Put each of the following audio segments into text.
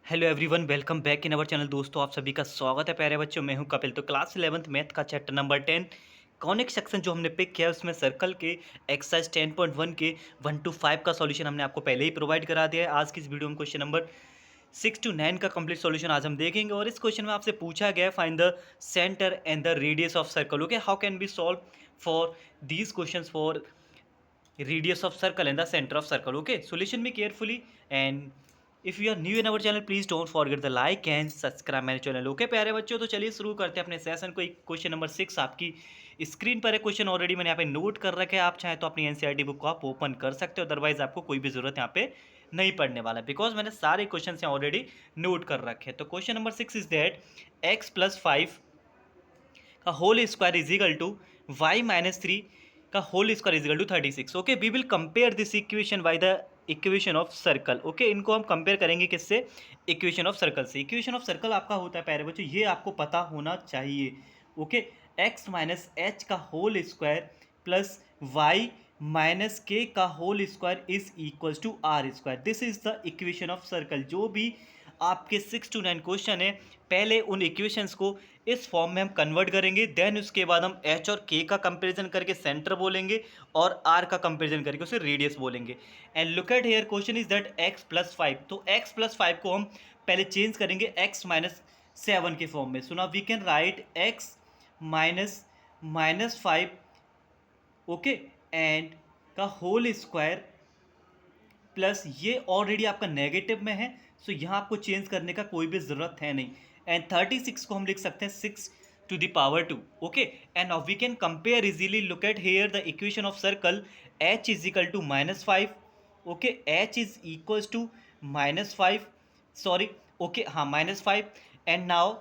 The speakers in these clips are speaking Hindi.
Hello everyone, welcome back in our channel. दोस्तों, आप सभी का स्वागत है प्यारे बच्चों। मैं हूं कपिल। तो क्लास 11th मैथ का चैप्टर नंबर 10 कॉनिक सेक्शन जो हमने पिक किया है उसमें सर्कल के एक्सरसाइज 10.1 के 1 to 5 का सॉल्यूशन हमने आपको पहले ही प्रोवाइड करा दिया है। आज की इस वीडियो में क्वेश्चन नंबर 6 to 9 का कंप्लीट सॉल्यूशन आज हम देखेंगे। और इस क्वेश्चन में आपसे पूछा गया है find the centre and the radius of circle. Okay, how can be solve for these questions for radius of circle and the center of circle. Okay, so listen me carefully, and if you are new in our channel please don't forget the like and subscribe मेरे चैनल। ओके प्यारे बच्चों, तो चलिए शुरू करते हैं अपने सेशन को। एक क्वेश्चन नंबर 6 आपकी स्क्रीन पर है। क्वेश्चन ऑलरेडी मैंने यहाँ पे नोट कर रखे हैं। आप चाहें तो अपनी एनसीईआरटी बुक को आप ओपन कर सकते हो, अदरवाइज आपको कोई भी जरूरत यहाँ पे नहीं पड़ने वाला है, बिकॉज मैंने सारे क्वेश्चन यहाँ ऑलरेडी नोट कर रखे हैं। तो question number 6 is that x+5 का whole square is equal to y-3 का whole square is equal to 36। Okay, we will compare this equation by the equation of circle. Okay, इनको हम कंपेयर करेंगे किससे? इक्वेशन ऑफ सर्कल से। इक्वेशन ऑफ सर्कल आपका होता है प्यारे बच्चों, ये आपको पता होना चाहिए। ओके, x माइनस एच का whole square plus Y minus K का whole square is equal to R square. This is the equation of circle. जो भी आपके 6 to 9 क्वेश्चन है, पहले उन इक्वेशंस को इस फॉर्म में हम कन्वर्ट करेंगे, देन उसके बाद हम एच और के का कंपैरिजन करके सेंटर बोलेंगे और आर का कंपैरिजन करके उसे रेडियस बोलेंगे। And look at here, question is that x+5। तो x+5 को हम पहले चेंज करेंगे x-7 के फॉर्म में। So now we can write x-5, okay, and का होल स्क्वायर प्लस ये ऑलरेडी आपका नेगेटिव में है, सो यहाँ आपको चेंज करने का कोई भी ज़रूरत है नहीं। एंड 36 को हम लिख सकते हैं 6⁻²। Okay, and now we can compare easily. Look at here the equation of circle h is equal to -5। Okay, h is equal to -5, sorry, okay, हाँ, -5। And now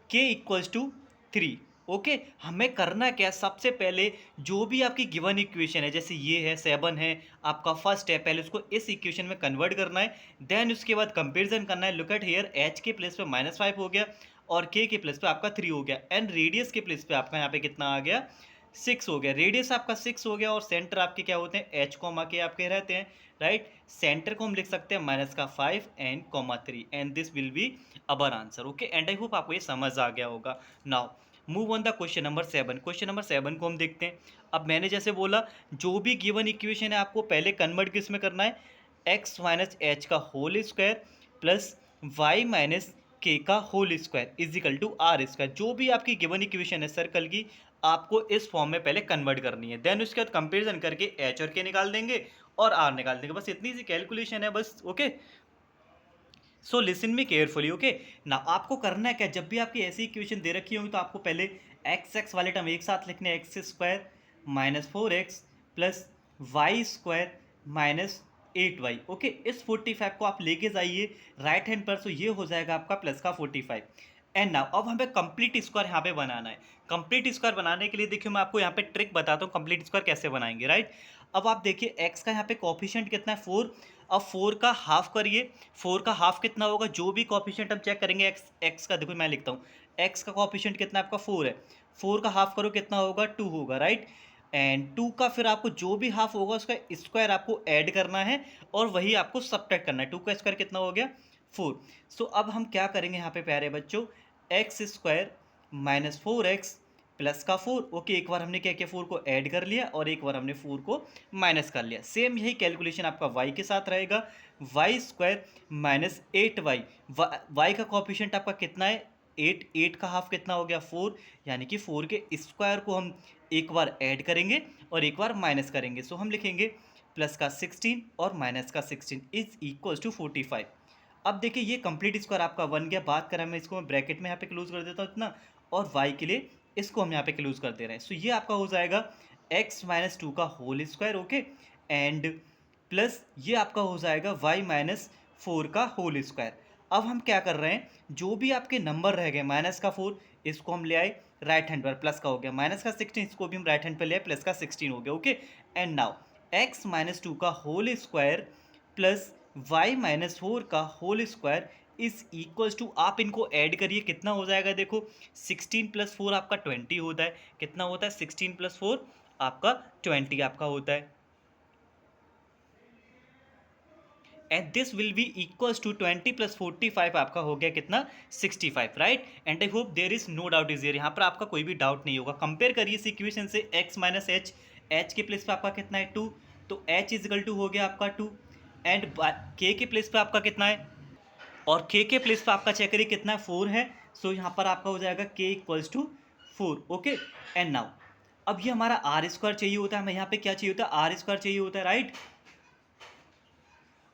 k equals to 3। Okay, हमें करना क्या है? सबसे पहले जो भी आपकी गिवन इक्वेशन है, जैसे ये है 7 है, आपका फर्स्ट है, पहले उसको इस इक्वेशन में कन्वर्ट करना है, देन उसके बाद कंपेरिजन करना है। लुक एट हियर, एच के प्लेस पे -5 हो गया और के प्लेस पे आपका 3 हो गया, एंड रेडियस के प्लेस पे आपका यहाँ पे कितना आ गया? 6 हो गया। रेडियस आपका 6 हो गया और सेंटर आपके क्या होते हैं? एच कॉमा के आपके रहते हैं, राइट। सेंटर को हम लिख सकते हैं -5 and -3, and this will be our answer. Okay, and I hope आपको ये समझ आ गया होगा। Now move on the question number 7। Question number 7 को हम देखते हैं। अब मैंने जैसे बोला, जो भी गिवन इक्वेशन है आपको पहले कन्वर्ट किस में करना है? x माइनस एच का whole square plus y minus K का whole square is equal to R square. जो भी आपकी गिवन इक्वेशन है सर्कल की, आपको इस फॉर्म में पहले कन्वर्ट करनी है, देन उसके बाद कंपेरिजन करके एच और के निकाल देंगे और आर निकाल देंगे। बस इतनी सी कैलकुलेशन है बस। Okay, so listen me carefully. Okay, ना आपको करना है क्या? जब भी आपकी ऐसी इक्वेशन दे रखी होगी तो आपको पहले x वाले टर्म एक साथ लिखने हैं, x² minus 4x plus Y square minus 8y। Okay, इस 45 को आप लेके जाइए राइट हैंड पर, तो ये हो जाएगा आपका प्लस का 45। एंड नाउ अब हमें कंप्लीट स्क्वायर यहाँ पे बनाना है। कंप्लीट स्क्वायर बनाने के लिए देखिए मैं आपको यहाँ पे ट्रिक बताता हूँ कंप्लीट स्क्वायर कैसे बनाएंगे, राइट। अब आप देखिए x का यहाँ पे कोफिशिएंट कितना है? 4। अब 4 का हाफ करिए, 4 का हाफ कितना होगा? जो भी कोफिशिएंट हम चेक करेंगे x का, देखो मैं लिखता हूँ, x का कोफिशिएंट कितना है आपका? 4 है। 4 का हाफ करो कितना होगा? 2 होगा, राइट। एंड 2 का फिर आपको जो भी हाफ होगा उसका स्क्वायर आपको ऐड करना है और वही आपको सब्ट्रैक्ट करना है। 2 का स्क्वायर कितना हो गया? 4। सो अब हम क्या करेंगे यहाँ पे प्यारे बच्चों? x² माइनस 4x प्लस का 4। ओके, एक बार हमने क्या किया? 4 को ऐड कर लिया और एक बार हमने 4 को माइनस कर लिया। सेम यही कैलकुलेशन आपका y के साथ रहेगा। y² minus 8y। y का कोफिशिएंट आपका कितना है? 8। 8 का हाफ कितना हो गया? 4। यानी कि 4 के स्क्वायर को हम एक बार ऐड करेंगे और एक बार माइनस करेंगे। सो हम लिखेंगे प्लस का 16 और माइनस का 16 इज इक्वल टू 45। अब देखिए ये कंप्लीट स्क्वायर आपका बन गया। बात करें, मैं इसको ब्रैकेट में यहाँ पे क्लोज कर देता हूँ इतना, और y के लिए इसको हम यहाँ पे क्लोज कर दे रहे हैं। सो ये आपका हो जाएगा x माइनस 2 का whole square. Okay, and plus ये आपका हो जाएगा y माइनस 4 का होल स्क्वायर। अब हम क्या कर रहे हैं? जो भी आपके नंबर रह गए, माइनस का 4 इसको हम ले आए राइट हैंड पर, प्लस का हो गया, माइनस का 16 इसको भी हम राइट हैंड पर ले आए, प्लस का 16 हो गया। Okay, and now x minus 2 का whole square plus y minus 4 का whole square is equals to, आप इनको ऐड करिए, कितना हो जाएगा? देखो 16 प्लस 4 आपका 20 होता है। कितना होता है? 16 प्लस 4 आपका 20 आपका होता है। And this will be equals to 20 plus 45 आपका हो गया कितना 65 right. And I hope there is no doubt is here, यहाँ पर आपका कोई भी डाउट नहीं होगा। कंपेयर करिए इस इक्वेशन से x माइनस एच, एच के प्लेस पे आपका कितना है 2, तो h इजिकल टू हो गया आपका 2 एंड k के प्लेस पे आपका कितना है, और k के प्लेस पे आपका चेक करिए कितना है 4 है। सो यहाँ पर आपका हो जाएगा k equals to 4। Okay and now अब ये हमारा आर स्क्वायर चाहिए होता है, हमें यहाँ पे क्या चाहिए होता है आर स्क्वायर चाहिए होता है राइट।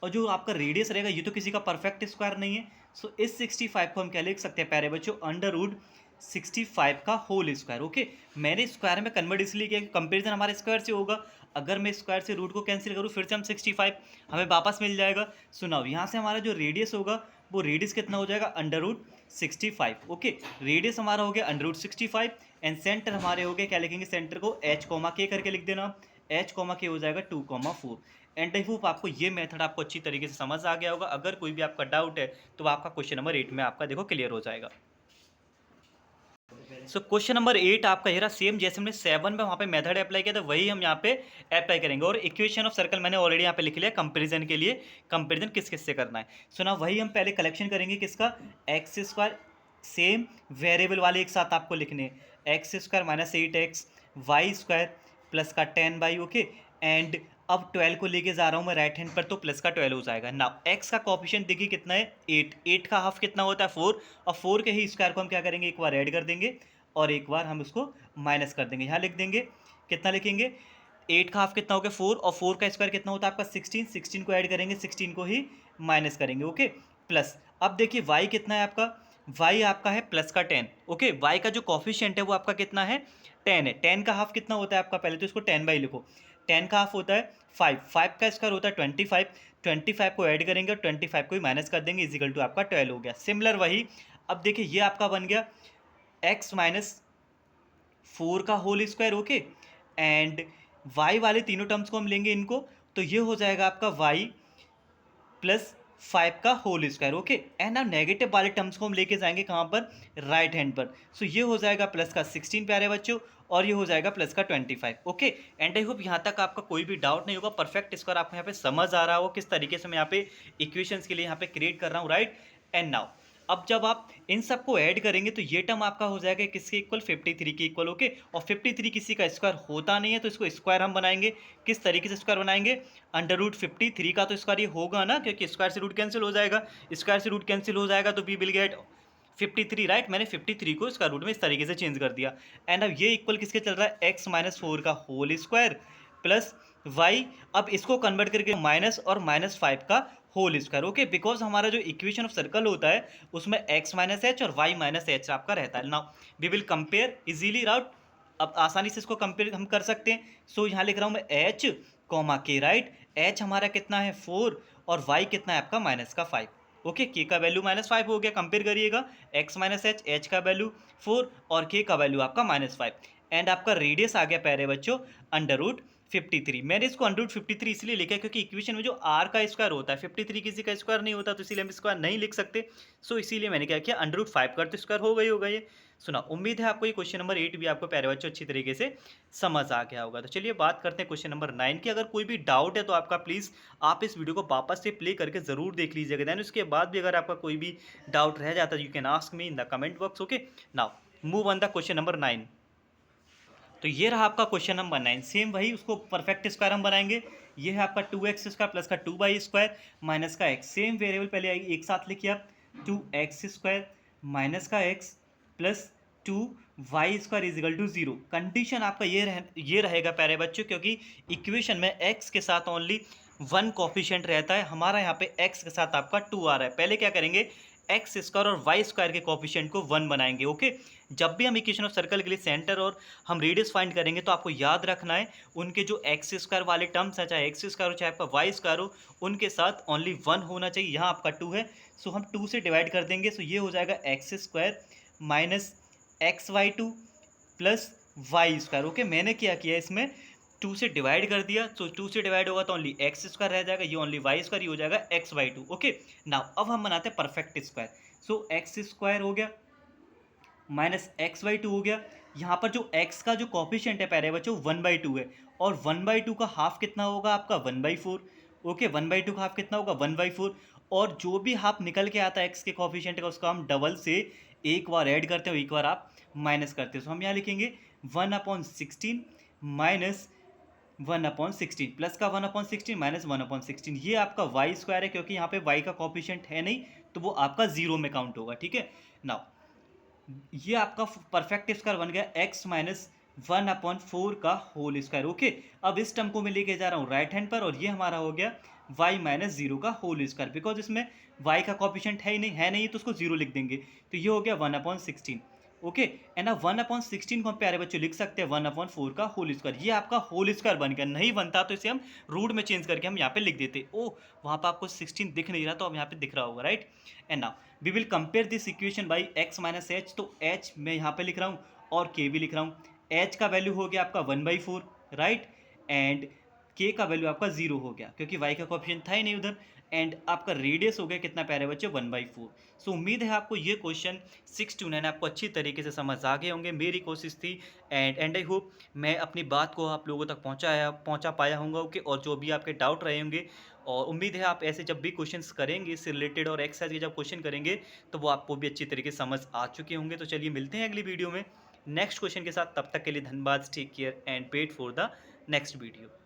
और जो आपका रेडियस रहेगा ये तो किसी का परफेक्ट स्क्वायर नहीं है। सो इस 65 को हम क्या लिख सकते हैं प्यारे बच्चों, अंडर रूट 65 का होल स्क्वायर। ओके मैंने स्क्वायर में कन्वर्ट इसलिए किया कि कंपेरिजन हमारे स्क्वायर से होगा। अगर मैं स्क्वायर से रूट को कैंसिल करूँ फिर से हम 65 हमें वापस मिल जाएगा। सुनाओ यहाँ से हमारा जो रेडियस होगा वो रेडियस कितना हो जाएगा अंडर रूट 65। ओके रेडियस हमारा हो गया अंडर रूट 65 एंड सेंटर हमारे हो गए, क्या लिखेंगे सेंटर को एच कोमा के करके लिख देना, एच कोमा के हो जाएगा 2,4। एंड आई होप आपको ये मेथड आपको अच्छी तरीके से समझ आ गया होगा। अगर कोई भी आपका डाउट है तो आपका क्वेश्चन नंबर 8 में आपका देखो क्लियर हो जाएगा। सो क्वेश्चन नंबर 8 आपका ये रहा, सेम जैसे हमने 7 में वहाँ पे मेथड अप्लाई किया था वही हम यहाँ पे अप्लाई करेंगे। और इक्वेशन ऑफ सर्कल मैंने ऑलरेडी यहाँ पे लिख लिया कंपैरिजन के लिए, कंपैरिजन किस किस से करना है। सो ना वही हम पहले कलेक्शन करेंगे किसका, एक्स स्क्वायर, सेम वेरिएबल वाले एक साथ आपको लिखने, X square minus 8x, Y square plus का 10y। ओके एंड अब 12 को लेके जा रहा हूँ मैं राइट हैंड पर, तो प्लस का 12 हो जाएगा ना। x का कोएफिशिएंट देखिए कितना है 8, 8 का हाफ कितना होता है 4, और 4 के ही स्क्वायर को हम क्या करेंगे एक बार ऐड कर देंगे और एक बार हम उसको माइनस कर देंगे। यहाँ लिख देंगे कितना लिखेंगे 8 का हाफ कितना हो गया 4, और 4 का स्क्वायर कितना होता है आपका 16, 16 को ऐड करेंगे 16 को ही माइनस करेंगे। ओके प्लस अब देखिए y कितना है आपका, y आपका है प्लस का 10। ओके y का जो कोफिशिएंट है वो आपका कितना है 10 है। 10 का हाफ कितना होता है आपका, पहले तो इसको 10 लिखो, 10 का हाफ होता है 5, 5 का स्क्वायर होता है 25, 25 को ऐड करेंगे और 25 को ही माइनस कर देंगे इजिकल टू आपका 12 हो गया। सिमिलर वही अब देखिए ये आपका बन गया x माइनस 4 का whole square. Okay and y वाले तीनों टर्म्स को हम लेंगे इनको, तो ये हो जाएगा आपका y प्लस 5 का होल स्क्वायर। ओके एंड अब नेगेटिव वाले टर्म्स को हम लेके जाएंगे कहाँ पर, राइट हैंड पर। सो ये हो जाएगा प्लस का 16 प्यारे बच्चों, और ये हो जाएगा प्लस का 25। ओके एंड आई होप यहाँ तक आपका कोई भी डाउट नहीं होगा, परफेक्ट स्क्वायर आपको यहाँ पे समझ आ रहा हो किस तरीके से मैं यहाँ पे इक्वेशंस के लिए यहाँ पे क्रिएट कर रहा हूँ राइट। एंड नाउ अब जब आप इन सबको ऐड करेंगे तो ये टर्म आपका हो जाएगा किसके इक्वल 53 के इक्वल। ओके और 53 किसी का स्क्वायर होता नहीं है तो इसको स्क्वायर हम बनाएंगे, किस तरीके से स्क्वायर बनाएंगे, अंडर रूट 53 का तो स्क्वायर ये होगा ना, क्योंकि स्क्वायर से रूट कैंसिल हो जाएगा, स्क्वायर से रूट कैंसिल हो जाएगा तो वी विल गेट 53 राइट। मैंने 53 को स्क्वायर रूट में इस तरीके से चेंज कर दिया। एंड अब ये इक्वल किसके चल रहा है, x माइनस 4 का होल स्क्वायर प्लस वाई, अब इसको कन्वर्ट करके माइनस और माइनस 5 का होल स्क्वायर। ओके बिकॉज हमारा जो इक्वेशन ऑफ सर्कल होता है उसमें x माइनस एच और y माइनस एच आपका रहता है। Now we will compare easily route, अब आसानी से इसको कंपेयर हम कर सकते हैं। सो यहाँ लिख रहा हूँ मैं h कॉमा के राइट, h हमारा कितना है 4 और y कितना है आपका माइनस का 5। ओके के का वैल्यू माइनस 5 हो गया, कंपेयर करिएगा x माइनस एच, h का वैल्यू 4 और k का वैल्यू आपका माइनस 5। एंड आपका रेडियस आ गया प्यारे बच्चों अंडर रूट 53। मैंने इसको अंडर रूट 53 इसलिए लिखा है क्योंकि इक्वेशन में जो r का स्क्वायर होता है 53 किसी का स्क्वायर नहीं होता, तो इसीलिए हम स्क्वायर नहीं लिख सकते। सो इसीलिए मैंने क्या किया अंडर रूट 5 कर तो स्क्वायर हो गई होगा ये। सुना उम्मीद है आपको ये क्वेश्चन नंबर 8 भी आपको प्यारे बच्चों अच्छी तरीके से समझ आ गया होगा। तो चलिए बात करते हैं क्वेश्चन नंबर 9 की। अगर कोई भी डाउट है तो आपका प्लीज़ आप इस वीडियो को वापस से प्ले करके ज़रूर देख लीजिएगा। देन उसके बाद भी अगर आपका कोई भी डाउट रह जाता है you can ask me in the comment box. Okay now move on the question number 9। तो ये रहा आपका क्वेश्चन नंबर 9, सेम वही उसको परफेक्ट स्क्वायर हम बनाएंगे। ये है आपका 2x स्क्वायर प्लस का 2y स्क्वायर माइनस का x, सेम वेरिएबल पहले आएगी एक साथ लिखिए आप, 2x स्क्वायर माइनस का x plus 2y square is equal to 0। Condition आपका ये रहेगा प्यारे बच्चों, क्योंकि इक्वेशन में x के साथ ओनली 1 कोफिशिएंट रहता है, हमारा यहाँ पे x के साथ आपका 2 आ रहा है। पहले क्या करेंगे एक्स स्क्वायर और वाई स्क्वायर के कोफिशिएंट को 1 बनाएंगे। ओके जब भी हम इक्वेशन ऑफ सर्कल के लिए सेंटर और हम रेडियस फाइंड करेंगे तो आपको याद रखना है उनके जो एक्स स्क्वायर वाले टर्म्स हैं, चाहे एक्स स्क्वायर हो चाहे आपका वाई स्क्वायर हो, उनके साथ ओनली 1 होना चाहिए। यहाँ आपका 2 है, सो हम 2 से डिवाइड कर देंगे। सो ये हो जाएगा X square minus X Y 2 plus Y square. Okay मैंने क्या किया इसमें 2 से डिवाइड कर दिया, तो 2 से डिवाइड होगा तो ओनली एक्स स्क्वायर रह जाएगा, ये ओनली वाई स्क्वायर, ये हो जाएगा एक्स वाई 2। ओके नाउ अब हम बनाते हैं परफेक्ट स्क्वायर। सो एक्स स्क्वायर हो गया माइनस एक्स बाई 2 हो गया। यहाँ पर जो x का जो कॉफिशिएंट है प्यारे बच्चों 1/2 है, और 1/2 का हाफ कितना होगा आपका 1/4। ओके, 1/2 का हाफ कितना होगा 1/4। और जो भी हाफ निकल के आता है एक्स के कॉफिशिएंट का उसको हम डबल से एक बार ऐड करते हो, एक बार आप माइनस करते हो। तो हम यहाँ लिखेंगे 1/16 माइनस 1/16 प्लस का 1/16 माइनस 1/16। ये आपका वाई स्क्वायर है क्योंकि यहाँ पे वाई का कॉफिशिएंट है नहीं, तो वो आपका जीरो में काउंट होगा। ठीक है, नाउ ये आपका परफेक्ट स्क्वायर बन गया x माइनस 1/4 का होल स्क्वायर। ओके, अब इस टर्म को मैं लेके जा रहा हूँ राइट हैंड पर, और ये हमारा हो गया y माइनस जीरो का होल स्क्वायर, बिकॉज इसमें y का कॉफिशिएंट है नहीं तो उसको जीरो लिख देंगे। तो ये हो गया 1/16। ओके, एंड अब 1/16 को हम प्यारे बच्चों लिख सकते हैं 1/4 का होल स्क्वायर। ये आपका होल स्क्वायर बन गया। नहीं बनता तो इसे हम रूट में चेंज करके हम यहाँ पे लिख देते। ओ, वहाँ पर आपको 16 दिख नहीं रहा, तो अब यहाँ पे दिख रहा होगा, right. And now we will compare this equation by x minus H. तो h मैं यहाँ पे लिख रहा हूँ और k भी लिख रहा हूँ। h का वैल्यू हो गया आपका 1/4, राइट, एंड k का वैल्यू आपका 0 हो गया क्योंकि y का कॉफिशिएंट था ही नहीं उधर। एंड आपका रेडियस हो गया कितना प्यारे बच्चे 1/4। सो उम्मीद है आपको ये क्वेश्चन 6 to 9 आपको अच्छी तरीके से समझ आ गए होंगे। मेरी कोशिश थी एंड आई होप मैं अपनी बात को आप लोगों तक पहुंचा पाया होऊंगा। ओके, और जो भी आपके डाउट रहे होंगे, और उम्मीद है आप ऐसे जब भी क्वेश्चंस करेंगे इससे रिलेटेड और एक्सरसाइज के जब क्वेश्चन करेंगे तो वो आपको भी अच्छी तरीके से समझ आ चुके होंगे। तो चलिए मिलते हैं अगली वीडियो में नेक्स्ट क्वेश्चन के साथ। तब तक के लिए धन्यवाद, take care and wait for the next video.